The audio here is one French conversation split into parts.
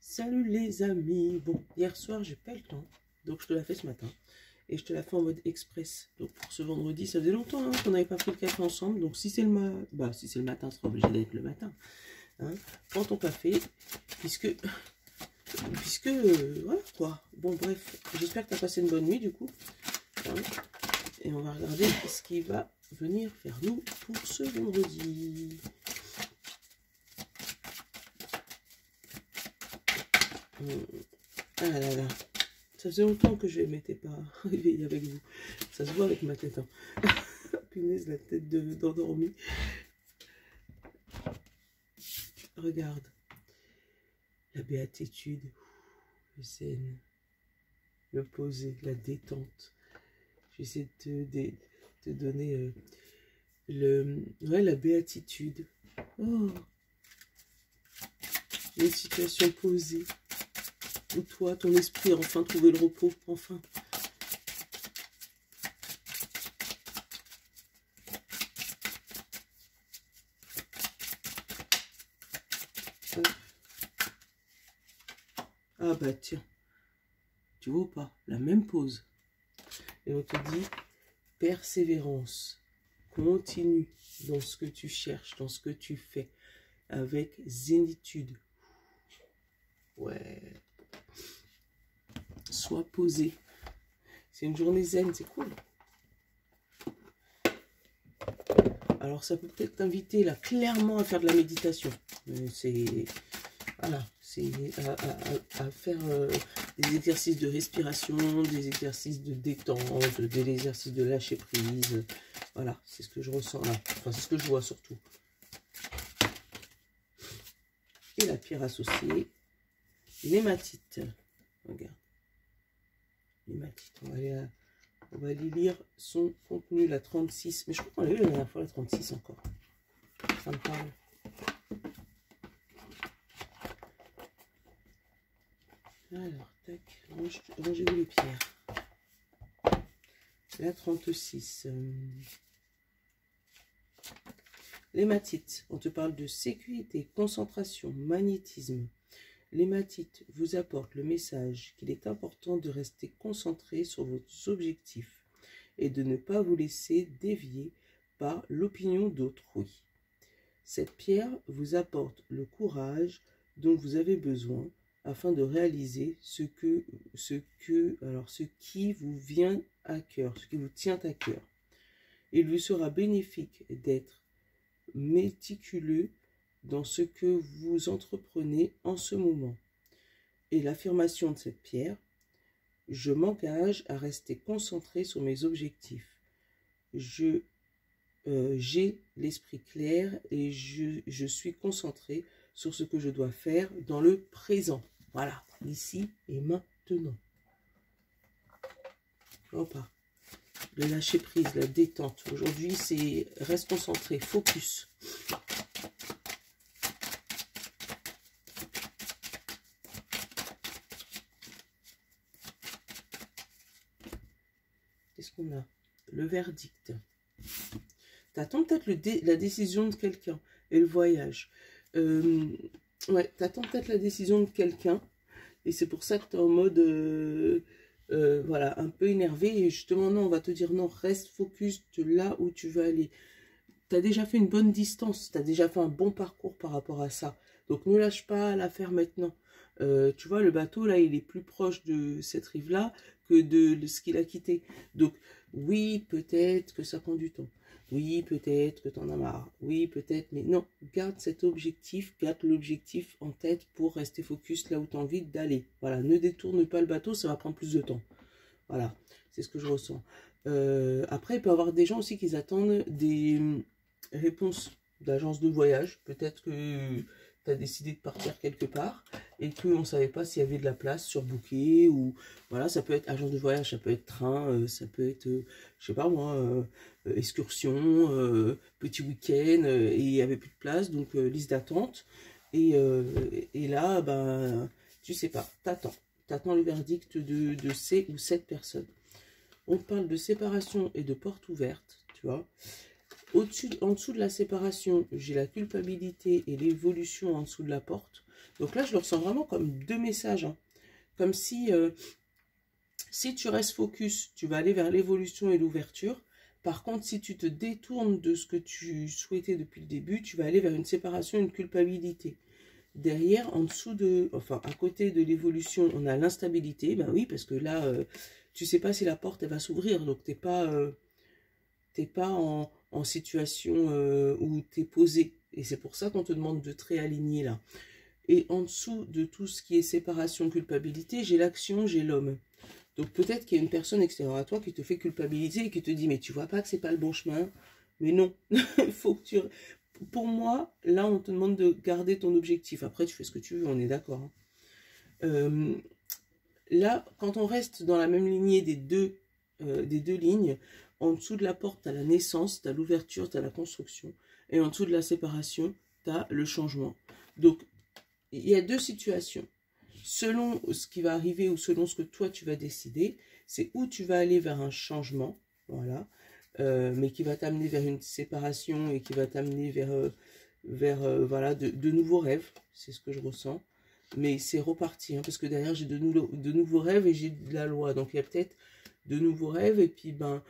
Salut les amis. Bon, hier soir j'ai pas eu le temps, donc je te la fais ce matin. Et je te la fais en mode express. Donc pour ce vendredi, ça faisait longtemps hein, qu'on n'avait pas pris le café ensemble. Donc si c'est le matin, ce sera obligé d'être le matin. Hein. Prends ton café, puisque voilà quoi. Bon bref, j'espère que tu as passé une bonne nuit du coup. Hein. Et on va regarder ce qui va venir vers nous pour ce vendredi. Ah là là, ça faisait longtemps que je ne m'étais pas réveillée avec vous. Ça se voit avec ma tête. Hein. Punaise, la tête d'endormie. Regarde. La béatitude, le zen, le poser, la détente. J'essaie de te donner la béatitude. Oh, une situation posée. Où toi, ton esprit a enfin trouvé le repos, enfin. Ah bah tiens, tu vois pas, la même pose. Et on te dit, persévérance, continue dans ce que tu cherches, dans ce que tu fais, avec zénitude. Ouais. Sois posé. C'est une journée zen, c'est cool. Alors ça peut peut-être t'inviter là clairement à faire de la méditation. C'est voilà, c'est à faire des exercices de respiration, des exercices de détente, des exercices de lâcher prise. Voilà, c'est ce que je ressens là. Enfin, c'est ce que je vois surtout. Et la pierre associée, l'hématite. Regarde. L'hématite. On va aller lire son contenu, la 36. Mais je crois qu'on l'a eu la dernière fois, la 36 encore. Ça me parle. Alors, tac, rangez-vous les pierres. La 36. L'hématite, on te parle de sécurité, concentration, magnétisme. L'hématite vous apporte le message qu'il est important de rester concentré sur vos objectifs et de ne pas vous laisser dévier par l'opinion d'autrui. Cette pierre vous apporte le courage dont vous avez besoin afin de réaliser ce qui vous vient à cœur, ce qui vous tient à cœur. Il vous sera bénéfique d'être méticuleux dans ce que vous entreprenez en ce moment. Et l'affirmation de cette pierre, je m'engage à rester concentré sur mes objectifs. J'ai l'esprit clair et je suis concentré sur ce que je dois faire dans le présent. Voilà, ici et maintenant. Hop, le lâcher prise, la détente. Aujourd'hui, c'est reste concentré, focus. Qu'est-ce qu'on a? Le verdict. Tu attends peut-être la décision de quelqu'un et le voyage. Ouais, tu attends peut-être la décision de quelqu'un et c'est pour ça que tu es en mode voilà, un peu énervé. Et justement, non, on va te dire non, reste focus de là où tu veux aller. Tu as déjà fait une bonne distance, tu as déjà fait un bon parcours par rapport à ça. Donc ne lâche pas l'affaire maintenant. Tu vois, le bateau, là, il est plus proche de cette rive-là que de ce qu'il a quitté. Donc, oui, peut-être que ça prend du temps. Oui, peut-être que tu en as marre. Oui, peut-être, mais non, garde cet objectif, garde l'objectif en tête pour rester focus là où tu as envie d'aller. Voilà, ne détourne pas le bateau, ça va prendre plus de temps. Voilà, c'est ce que je ressens. Après, il peut y avoir des gens aussi qui attendent des réponses d'agence de voyage. Peut-être que tu as décidé de partir quelque part et qu'on ne savait pas s'il y avait de la place sur Booking ou voilà, ça peut être agence de voyage, ça peut être train, ça peut être, je sais pas moi, excursion, petit week-end et il n'y avait plus de place, donc liste d'attente. Et là, ben, tu sais pas, t'attends le verdict de ces ou cette personne. On parle de séparation et de porte ouverte, tu vois. En dessous de la séparation, j'ai la culpabilité et l'évolution en dessous de la porte. Donc là, je le ressens vraiment comme deux messages. Hein. Comme si, si tu restes focus, tu vas aller vers l'évolution et l'ouverture. Par contre, si tu te détournes de ce que tu souhaitais depuis le début, tu vas aller vers une séparation, une culpabilité. Derrière, en dessous de, enfin, à côté de l'évolution, on a l'instabilité. Ben oui, parce que là, tu sais pas si la porte, elle va s'ouvrir. Donc, t'es pas en situation où tu es posé. Et c'est pour ça qu'on te demande de te réaligner là. Et en dessous de tout ce qui est séparation, culpabilité, j'ai l'action, j'ai l'homme. Donc peut-être qu'il y a une personne extérieure à toi qui te fait culpabiliser et qui te dit « Mais tu vois pas que c'est pas le bon chemin ?» Mais non, il faut que tu... Pour moi, là, on te demande de garder ton objectif. Après, tu fais ce que tu veux, on est d'accord. Hein. Là, quand on reste dans la même lignée des deux lignes, en dessous de la porte, tu as la naissance, tu as l'ouverture, tu as la construction. Et en dessous de la séparation, tu as le changement. Donc, il y a deux situations. Selon ce qui va arriver ou selon ce que toi, tu vas décider, c'est où tu vas aller vers un changement, voilà, mais qui va t'amener vers une séparation et qui va t'amener voilà, de nouveaux rêves. C'est ce que je ressens. Mais c'est reparti, hein, parce que derrière, j'ai de nouveaux rêves et j'ai de la loi. Donc, il y a peut-être de nouveaux rêves et puis, ben,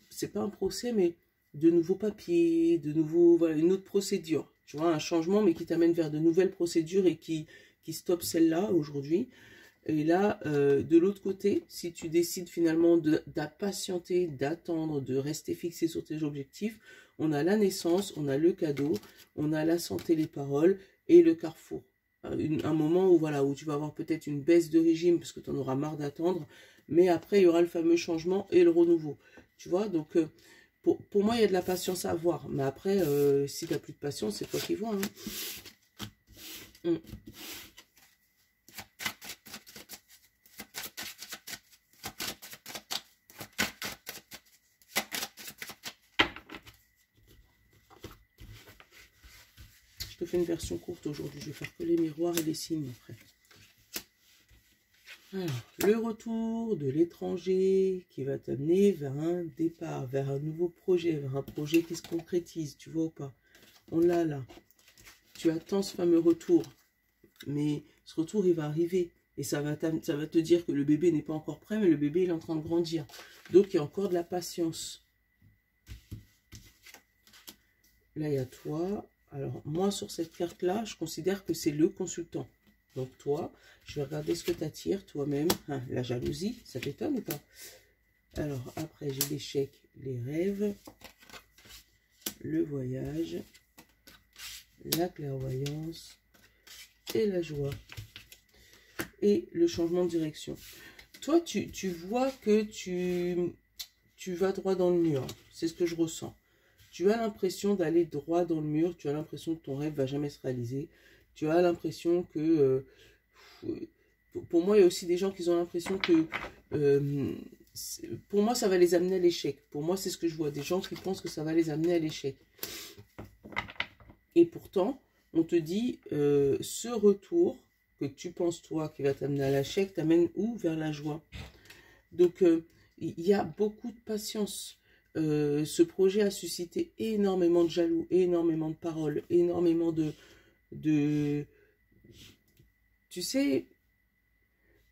c'est pas un procès, mais de nouveaux papiers, de nouveaux, voilà, une autre procédure. Tu vois, un changement, mais qui t'amène vers de nouvelles procédures et qui stoppe celle-là aujourd'hui. Et là, de l'autre côté, si tu décides finalement d'impatienter, d'attendre, de rester fixé sur tes objectifs, on a la naissance, on a le cadeau, on a la santé, les paroles et le carrefour. Un moment où, voilà, où tu vas avoir peut-être une baisse de régime parce que tu en auras marre d'attendre, mais après, il y aura le fameux changement et le renouveau. Tu vois, donc... Pour moi, il y a de la patience à avoir. Mais après, si tu n'as plus de patience, c'est toi qui vois. Hein. Je te fais une version courte aujourd'hui. Je vais faire que les miroirs et les signes après. Alors, le retour de l'étranger qui va t'amener vers un départ, vers un nouveau projet, vers un projet qui se concrétise, tu vois ou pas? On l'a là. Tu attends ce fameux retour, mais ce retour, il va arriver. Et ça va te dire que le bébé n'est pas encore prêt, mais le bébé, il est en train de grandir. Donc, il y a encore de la patience. Là, il y a toi. Alors, moi, sur cette carte-là, je considère que c'est le consultant. Donc toi, je vais regarder ce que tu attires toi-même. Hein, la jalousie, ça t'étonne ou pas? Alors après, j'ai l'échec, les rêves, le voyage, la clairvoyance et la joie. Et le changement de direction. Toi, tu vois que tu vas droit dans le mur. C'est ce que je ressens. Tu as l'impression d'aller droit dans le mur. Tu as l'impression que ton rêve ne va jamais se réaliser. Tu as l'impression que... pour moi, il y a aussi des gens qui ont l'impression que... pour moi, ça va les amener à l'échec. Pour moi, c'est ce que je vois. Des gens qui pensent que ça va les amener à l'échec. Et pourtant, on te dit, ce retour que tu penses, toi, qui va t'amener à l'échec, t'amène où? Vers la joie. Donc, il y a beaucoup de patience. Ce projet a suscité énormément de jaloux, énormément de paroles, énormément de tu sais,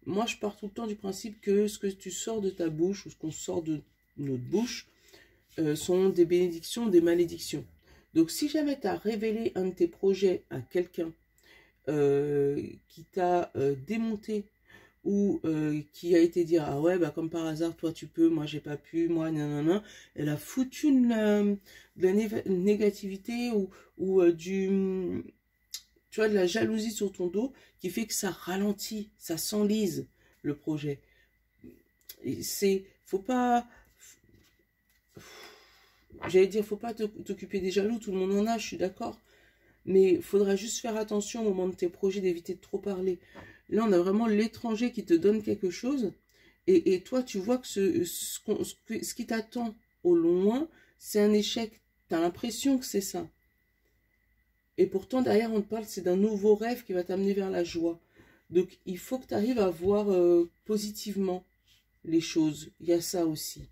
moi je pars tout le temps du principe que ce que tu sors de ta bouche ou ce qu'on sort de notre bouche sont des bénédictions, des malédictions. Donc si jamais tu as révélé un de tes projets à quelqu'un qui t'a démonté ou qui a été dire ah ouais bah comme par hasard toi tu peux, moi j'ai pas pu, moi nanana, elle a foutu de la négativité ou tu vois, de la jalousie sur ton dos qui fait que ça ralentit, ça s'enlise le projet. Faut pas, j'allais dire, faut pas t'occuper des jaloux, tout le monde en a, je suis d'accord. Mais il faudra juste faire attention au moment de tes projets, d'éviter de trop parler. Là, on a vraiment l'étranger qui te donne quelque chose. Et toi, tu vois que ce qui t'attend au loin, c'est un échec. Tu as l'impression que c'est ça. Et pourtant, derrière, on te parle, c'est d'un nouveau rêve qui va t'amener vers la joie. Donc, il faut que tu arrives à voir positivement les choses. Il y a ça aussi.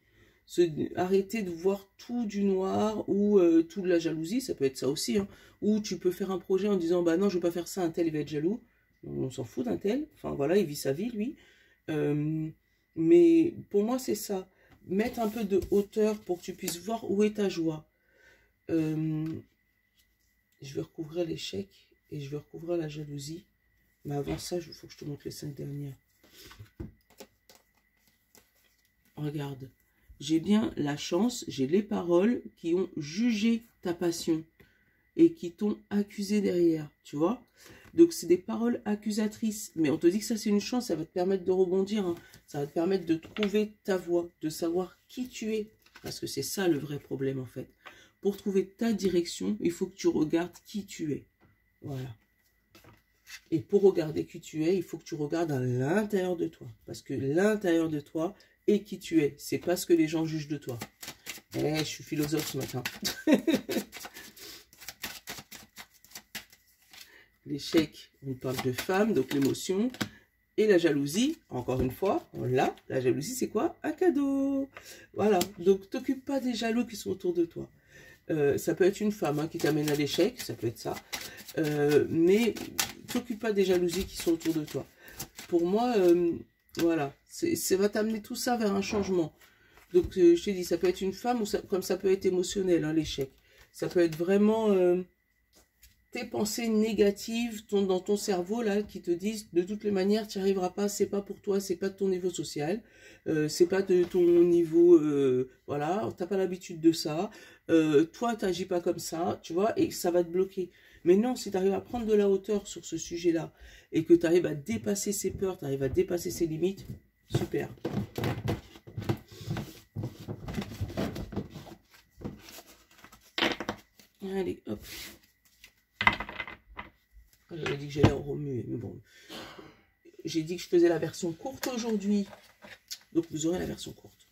Arrêter de voir tout du noir ou tout de la jalousie, ça peut être ça aussi. Hein. Ou tu peux faire un projet en disant, bah non, je ne veux pas faire ça, un tel, il va être jaloux. On s'en fout d'un tel. Enfin, voilà, il vit sa vie, lui. Mais pour moi, c'est ça. Mettre un peu de hauteur pour que tu puisses voir où est ta joie. Je vais recouvrir l'échec et je vais recouvrir la jalousie. Mais avant ça, il faut que je te montre les 5 dernières. Regarde. J'ai bien la chance, j'ai les paroles qui ont jugé ta passion et qui t'ont accusé derrière, tu vois. Donc, c'est des paroles accusatrices. Mais on te dit que ça, c'est une chance, ça va te permettre de rebondir. Hein. Ça va te permettre de trouver ta voie, de savoir qui tu es. Parce que c'est ça le vrai problème, en fait. Pour trouver ta direction, il faut que tu regardes qui tu es. Voilà. Et pour regarder qui tu es, il faut que tu regardes à l'intérieur de toi. Parce que l'intérieur de toi est qui tu es. C'est pas ce que les gens jugent de toi. Eh, je suis philosophe ce matin. L'échec, on parle de femme, donc l'émotion. Et la jalousie, encore une fois, on l'a. La jalousie, c'est quoi? Un cadeau. Voilà. Donc, t'occupe pas des jaloux qui sont autour de toi. Ça peut être une femme hein, qui t'amène à l'échec, ça peut être ça. Mais t'occupe pas des jalousies qui sont autour de toi. Pour moi, voilà, ça va t'amener tout ça vers un changement. Donc, je t'ai dit, ça peut être une femme, ou ça, comme ça peut être émotionnel, hein, l'échec. Ça peut être vraiment tes pensées négatives dans ton cerveau, là, qui te disent, de toutes les manières, tu n'y arriveras pas, c'est pas pour toi, c'est pas de ton niveau social, c'est pas de ton niveau, voilà, t'as pas l'habitude de ça, toi, t'agis pas comme ça, tu vois, et ça va te bloquer. Mais non, si tu arrives à prendre de la hauteur sur ce sujet-là, et que tu arrives à dépasser ses peurs, tu arrives à dépasser ses limites, super. Allez, hop. J'avais dit que j'allais remuer, mais bon. J'ai dit que je faisais la version courte aujourd'hui. Donc, vous aurez la version courte.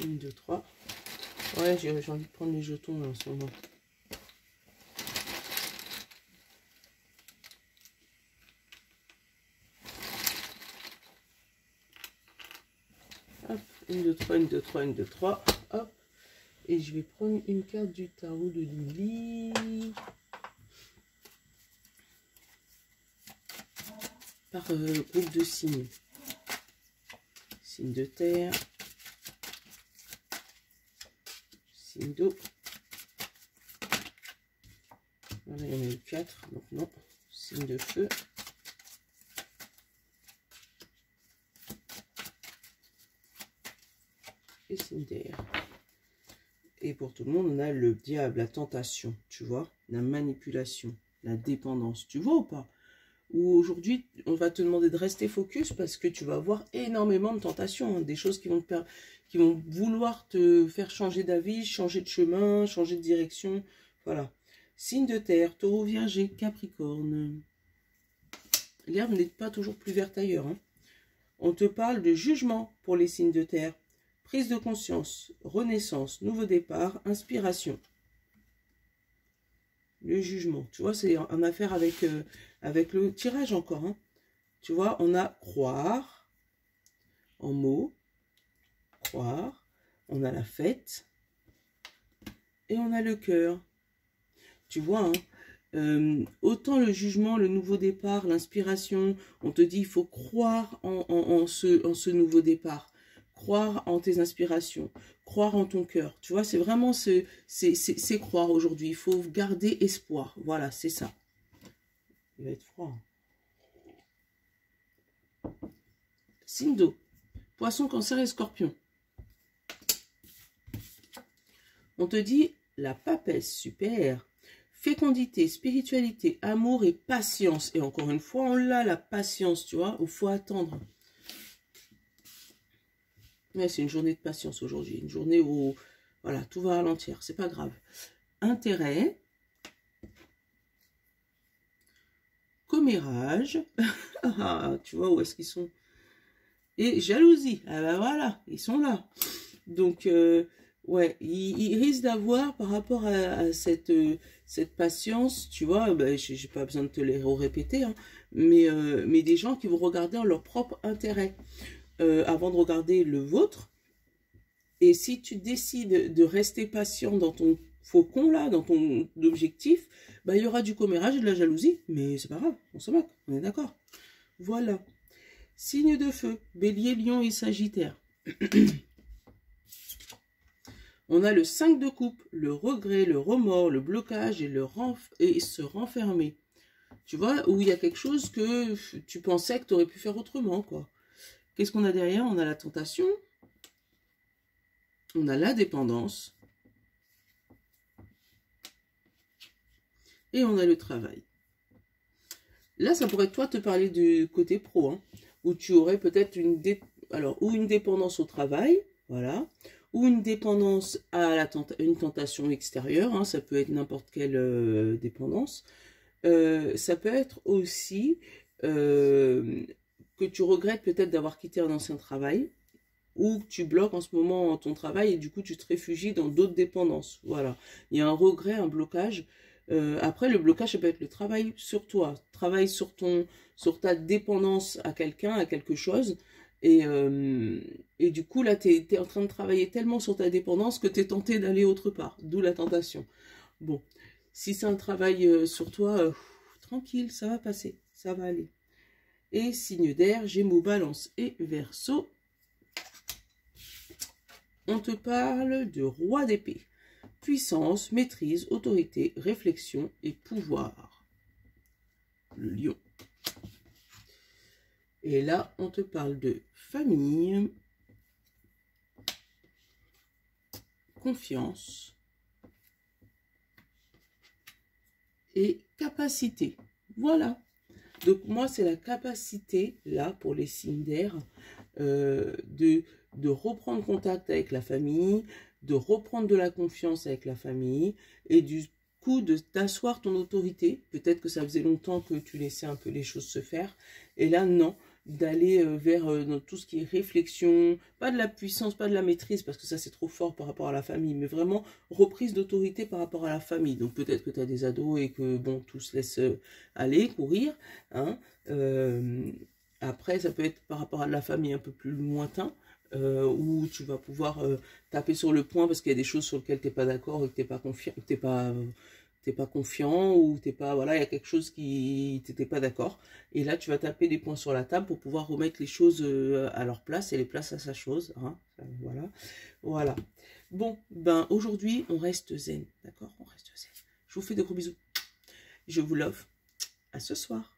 Une, deux, trois. Ouais, j'ai envie de prendre les jetons là, en ce moment. Hop, une, deux, trois, une, deux, trois, une, deux, trois. Hop. Et je vais prendre une carte du tarot de Lily. Par groupe de signes. Signe de terre. Signe d'eau. Voilà, il y en a eu 4, donc non. Signe de feu. Et signe d'air. Et pour tout le monde, on a le diable, la tentation, tu vois, la manipulation, la dépendance. Tu vois ou pas? Ou aujourd'hui, on va te demander de rester focus parce que tu vas avoir énormément de tentations, hein, des choses qui vont vouloir te faire changer d'avis, changer de chemin, changer de direction. Voilà. Signe de terre, taureau, vierge, capricorne. L'herbe n'est pas toujours plus verte ailleurs. Hein. On te parle de jugement pour les signes de terre. Prise de conscience, renaissance, nouveau départ, inspiration. Le jugement, tu vois, c'est en affaire avec, avec le tirage encore. Hein. Tu vois, on a croire, en mots, croire, on a la fête, et on a le cœur. Tu vois, hein, autant le jugement, le nouveau départ, l'inspiration, on te dit il faut croire en ce nouveau départ. Croire en tes inspirations, croire en ton cœur. Tu vois, c'est vraiment c'est croire aujourd'hui. Il faut garder espoir. Voilà, c'est ça. Il va être froid. Signe d'eau. Poisson, cancer et scorpion. On te dit la papesse, super. Fécondité, spiritualité, amour et patience. Et encore une fois, on l'a, la patience, tu vois. Il faut attendre. Ouais, c'est une journée de patience aujourd'hui. Une journée où, voilà, tout va ralentir. C'est pas grave. Intérêt. Commérage. Ah, tu vois où est-ce qu'ils sont. Et jalousie. Ah ben voilà, ils sont là. Donc, Ouais, il risque d'avoir par rapport à cette patience, tu vois, ben, j'ai pas besoin de te les répéter, hein, mais des gens qui vont regarder en leur propre intérêt avant de regarder le vôtre. Et si tu décides de rester patient dans ton faucon, là, dans ton objectif, ben, il y aura du commérage et de la jalousie, mais c'est pas grave, on se moque, on est d'accord. Voilà. Signe de feu, Bélier, Lion et Sagittaire. On a le 5 de coupe, le regret, le remords, le blocage et se renfermer. Tu vois, où il y a quelque chose que tu pensais que tu aurais pu faire autrement, quoi. Qu'est-ce qu'on a derrière? On a la tentation, on a la dépendance et on a le travail. Là, ça pourrait, toi, te parler du côté pro, hein, où tu aurais peut-être une dépendance au travail, voilà, ou une dépendance à une tentation extérieure, hein, ça peut être n'importe quelle dépendance. Ça peut être aussi que tu regrettes peut-être d'avoir quitté un ancien travail, ou que tu bloques en ce moment ton travail et du coup tu te réfugies dans d'autres dépendances. Voilà, il y a un regret, un blocage. Après, le blocage, ça peut être le travail sur toi, travail sur ta dépendance à quelqu'un, à quelque chose. Et du coup, là, tu es en train de travailler tellement sur ta dépendance que tu es tenté d'aller autre part, d'où la tentation. Bon, si c'est un travail sur toi, tranquille, ça va passer, ça va aller. Et signe d'air, Gémeaux, Balance et Verseau. On te parle de roi d'épée. Puissance, maîtrise, autorité, réflexion et pouvoir. Le lion. Et là, on te parle de famille, confiance et capacité. Voilà. Donc moi, c'est la capacité, là, pour les signes d'air, de reprendre contact avec la famille, de reprendre de la confiance avec la famille, et du coup, d'asseoir ton autorité. Peut-être que ça faisait longtemps que tu laissais un peu les choses se faire, et là, non, d'aller vers dans tout ce qui est réflexion, pas de la puissance, pas de la maîtrise, parce que ça, c'est trop fort par rapport à la famille, mais vraiment reprise d'autorité par rapport à la famille. Donc peut-être que tu as des ados et que, bon, tout se laisse aller, courir, hein. Après, ça peut être par rapport à la famille un peu plus lointain, où tu vas pouvoir taper sur le poing parce qu'il y a des choses sur lesquelles tu n'es pas d'accord et que tu n'es pas confiant, t'es pas confiant, ou t'es pas, voilà, il y a quelque chose qui t'étais pas d'accord. Et là, tu vas taper des points sur la table pour pouvoir remettre les choses à leur place et les places à sa chose, hein. Voilà. Voilà. Bon, ben aujourd'hui, on reste zen, d'accord? On reste zen. Je vous fais de gros bisous. Je vous love. À ce soir.